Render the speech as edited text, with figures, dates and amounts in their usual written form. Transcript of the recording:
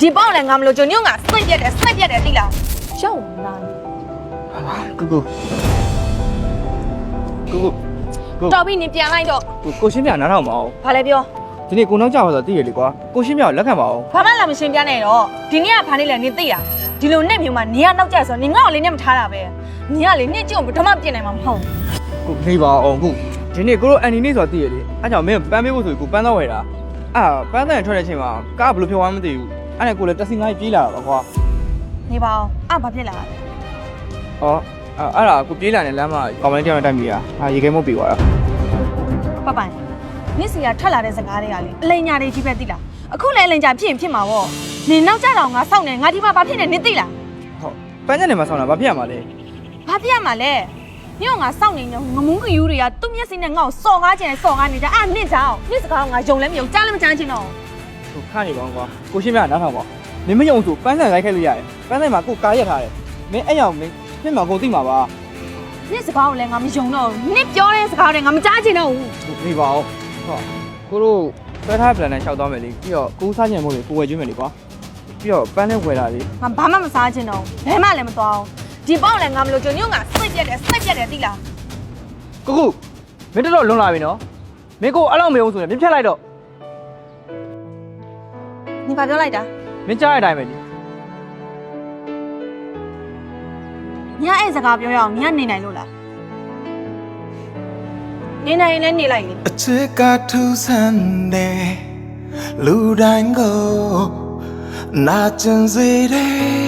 ဒီပေါက်လည်းငါမလို့ကျွန်ညုံကစိတ်ပြက်တယ်သိလားရောက်လာကိုတော်ပြီနင်ပြန်လိုက်တော့ ကိုရှင်းပြနားထောင်ပါဦး ဘာလဲပြော ဒီနေ့ကိုနောက်ကြပါဆိုတည်ရလေကွာကိုရှင်းပြလက်ခံပါဦး ဘာမှလာမရှင်းပြနဲ့တော့ဒီနေ့ကဘာနဲ့လဲနင်သိတာဒီလိုနဲ့မျိုးမှာနင်ကနောက်ကျဆိုနင်ငါ့ကိုလေးနဲ့မထားတာပဲနင်ကလေနှစ်ကြုံဓမ္မပြင်နိုင်မှာမဟုတ် ကိုနေပါအောင်ကိုဒီနေ့ကိုတို့အန်နီနေဆိုတည်ရလေအဲ့ကြောင့်မင်းပန်းပေးဖို့ဆိုကိုပန်းတော့ဝယ်တာပန်းတဲ့ထွက်တဲ့အချိန်မှာကားဘယ်လိုဖြစ်သွားမှမသိဘူးအဲ့ဒါကိုလည်းတက်စီငိုင်းပြေးလာတာပါကွာ နေပါအောင်ဘာဖြစ်လာလဲ ဟောအဲ့ဒါကိုပြေးလာနေလမ်းမှာကောင်မလေးတယောက်နဲ့တိုက်မိတာရေခဲမုတ်ပြေသွားတာ ပပိုင်နစ်စီကထွက်လာတဲ့စကားတွေကလေအလိန်ညာတွေကြီးပဲသိလားအခုလည်းအလိန်ညာဖြစ်ရင်ဖြစ်မှာပေါ့နင်နောက်ကျတော့ငါစောင့်နေငါဒီမှာဘာဖြစ်နေနင်သိလား ဟုတ်ပန်းညက်နေမှာဆောင်းတာဘာဖြစ်ရမှာလဲ ဘာဖြစ်ရမှာလဲညောငါစောင့်နေညငမုန်းကယူတွေကသူ့မျက်စိနဲ့ငါ့ကိုစော်ကားချင်စော်ကားနေကြနင့်ကြောင်နင့်စကားကငါယုံလည်းမယုံကြားလည်းမကြားချင်တော့ ဟိုခါနေပါအောင်ကွာကိုရှင်းပြနားထောင်ပါမင်းမယုံဆိုပန်းဆိုင်လိုက်ခဲ့လို့ရတယ်ပန်းဆိုင်မှာကိုကားရက်ထားတယ်မင်းအဲ့ရောက်မင်းပြင်မှာကိုသိမှာပါ နင့်စကားကိုလည်းငါမယုံတော့ဘူးနင့်ပြောတဲ့စကားတွေငါမကြားချင်တော့ဘူး နေပါအောင်ဟုတ်ကိုတို့ဆွဲထား plan နဲ့ရှောက်သွားမယ်လေပြီးတော့ကိုစားချင်မို့လေကိုဝယ်ကျွေးမယ်လေကွာပြီးတော့ပန်းနဲ့ဝယ်တာလေ ငါဘာမှမစားချင်တော့ဘူးဘဲမှလည်းမသွားအောင်ဒီပေါက်လည်းငါမလို့ကျွန်ညုံကစိတ်ပြက်တယ်သိလား ကိုမင်းတော်လွန်လာပြီနော်မင်းကိုအဲ့လောက်မယုံဆိုရင်မင်းဖြတ်လိုက်တော့ နင်ဘာပြောလိုက်တာ မင်းကြားရတဲ့အတိုင်းပဲလေ ညအဲ့စကားပြောရအောင်ညနေနိုင်လို့လားနေနိုင်ရင်လည်းနေလိုက်လေ အချစ်ကထူဆန်းတယ်လူတိုင်းကိုနာကျင်စေတယ်